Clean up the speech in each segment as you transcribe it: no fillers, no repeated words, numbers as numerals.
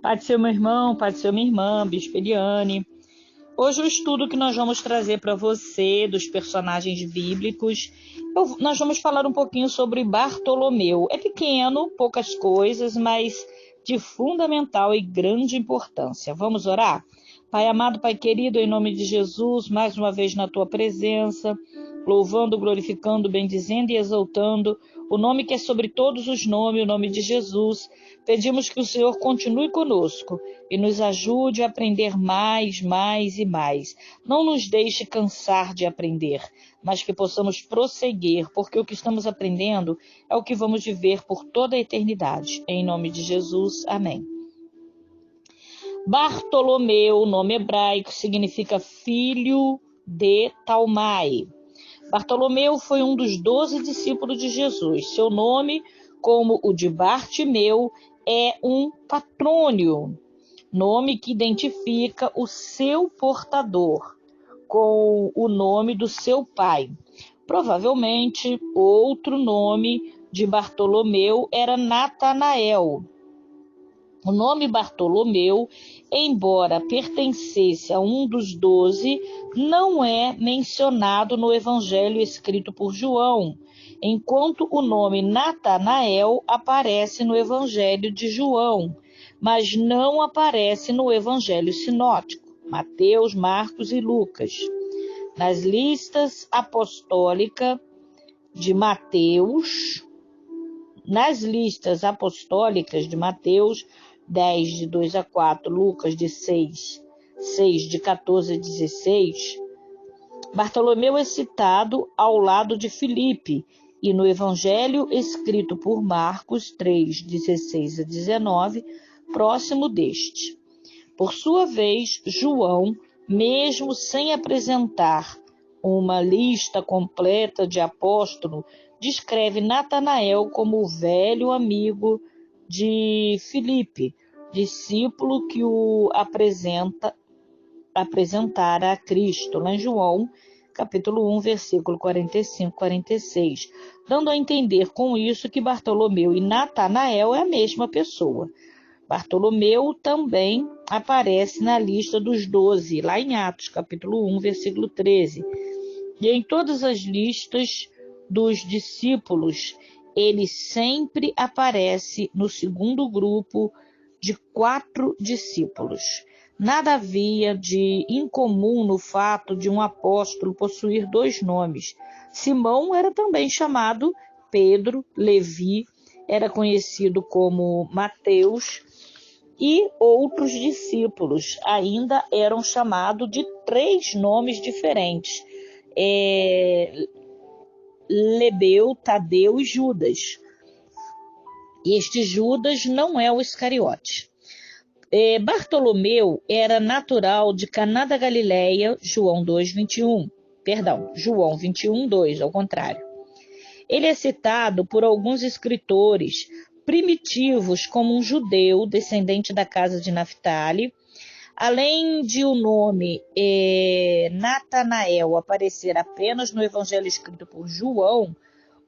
Pai do seu meu irmão, pai do seu minha irmã, Bispo Eliane. Hoje o estudo que nós vamos trazer para você dos personagens bíblicos, nós vamos falar um pouquinho sobre Bartolomeu. É pequeno, poucas coisas, mas de fundamental e grande importância. Vamos orar? Pai amado, Pai querido, em nome de Jesus, mais uma vez na tua presença, louvando, glorificando, bendizendo e exaltando o nome que é sobre todos os nomes, o nome de Jesus. Pedimos que o Senhor continue conosco e nos ajude a aprender mais e mais. Não nos deixe cansar de aprender, mas que possamos prosseguir, porque o que estamos aprendendo é o que vamos viver por toda a eternidade. Em nome de Jesus, amém. Bartolomeu, nome hebraico, significa filho de Talmai. Bartolomeu foi um dos 12 discípulos de Jesus. Seu nome, como o de Bartimeu, é um patrônio, nome que identifica o seu portador com o nome do seu pai. Provavelmente, outro nome de Bartolomeu era Natanael. O nome Bartolomeu, embora pertencesse a um dos 12, não é mencionado no Evangelho escrito por João, enquanto o nome Natanael aparece no Evangelho de João, mas não aparece no Evangelho sinótico, Mateus, Marcos e Lucas. Nas listas apostólicas de Mateus, 10, de 2 a 4, Lucas de 6, de 14 a 16, Bartolomeu é citado ao lado de Filipe e no Evangelho escrito por Marcos 3, 16 a 19, próximo deste. Por sua vez, João, mesmo sem apresentar uma lista completa de apóstolos, descreve Natanael como o velho amigo de Filipe, discípulo que o apresentara a Cristo, lá em João, capítulo 1, versículo 45, 46, dando a entender com isso que Bartolomeu e Natanael é a mesma pessoa. Bartolomeu também aparece na lista dos 12, lá em Atos, capítulo 1, versículo 13. E em todas as listas dos discípulos, ele sempre aparece no segundo grupo de 4 discípulos. Nada havia de incomum no fato de um apóstolo possuir 2 nomes. Simão era também chamado Pedro, Levi, era conhecido como Mateus, e outros discípulos ainda eram chamados de 3 nomes diferentes. Lebeu, Tadeu e Judas. E este Judas não é o Iscariote. Bartolomeu era natural de Caná da Galileia, João 21, 2, ao contrário. Ele é citado por alguns escritores primitivos como um judeu descendente da casa de Naftali. Além de o nome Natanael aparecer apenas no Evangelho escrito por João,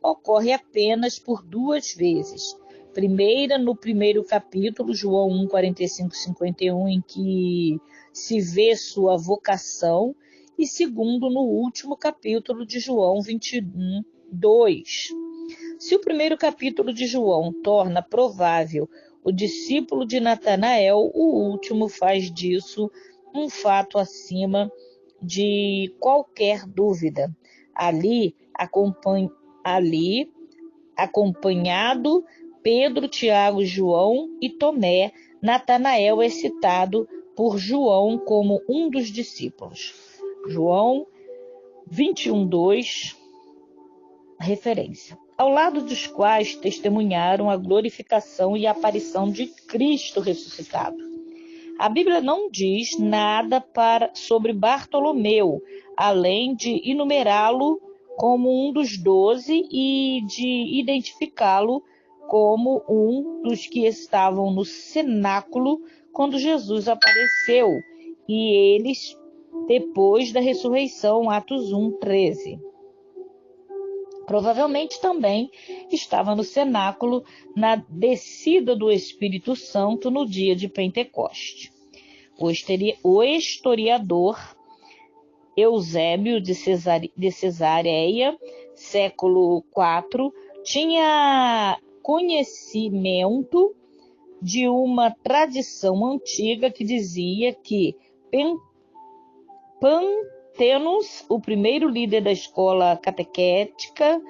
ocorre apenas por 2 vezes. Primeira, no primeiro capítulo, João 1, 45, 51, em que se vê sua vocação, e segundo, no último capítulo de João 21, 2. Se o primeiro capítulo de João torna provável o discípulo de Natanael, o último faz disso um fato acima de qualquer dúvida. Ali, acompanhado Pedro, Tiago, João e Tomé, Natanael é citado por João como um dos discípulos. João 21, 2, referência. Ao lado dos quais testemunharam a glorificação e a aparição de Cristo ressuscitado. A Bíblia não diz nada sobre Bartolomeu, além de enumerá-lo como um dos 12 e de identificá-lo como um dos que estavam no cenáculo quando Jesus apareceu, e eles depois da ressurreição, Atos 1, 13. Provavelmente também estava no cenáculo na descida do Espírito Santo no dia de Pentecoste. O historiador Eusébio de Cesareia, século IV, tinha conhecimento de uma tradição antiga que dizia que Pantenos, o primeiro líder da escola catequética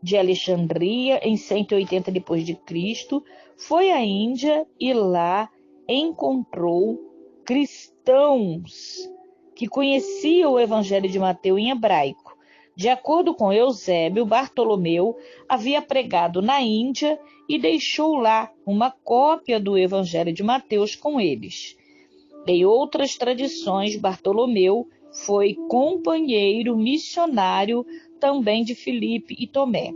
de Alexandria, em 180 d.C., foi à Índia e lá encontrou cristãos que conheciam o Evangelho de Mateus em hebraico. De acordo com Eusébio, Bartolomeu havia pregado na Índia e deixou lá uma cópia do Evangelho de Mateus com eles. Em outras tradições, Bartolomeu foi companheiro missionário também de Filipe e Tomé.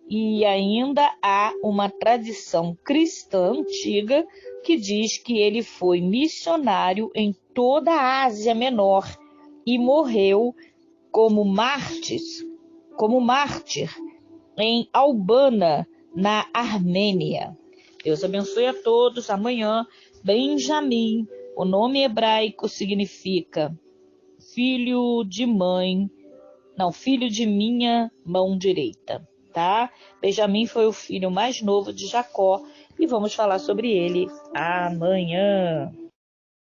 E ainda há uma tradição cristã antiga que diz que ele foi missionário em toda a Ásia Menor e morreu como mártir em Albana, na Armênia. Deus abençoe a todos. Amanhã, Benjamim, o nome hebraico significa filho de minha mão direita, tá? Benjamim foi o filho mais novo de Jacó e vamos falar sobre ele amanhã.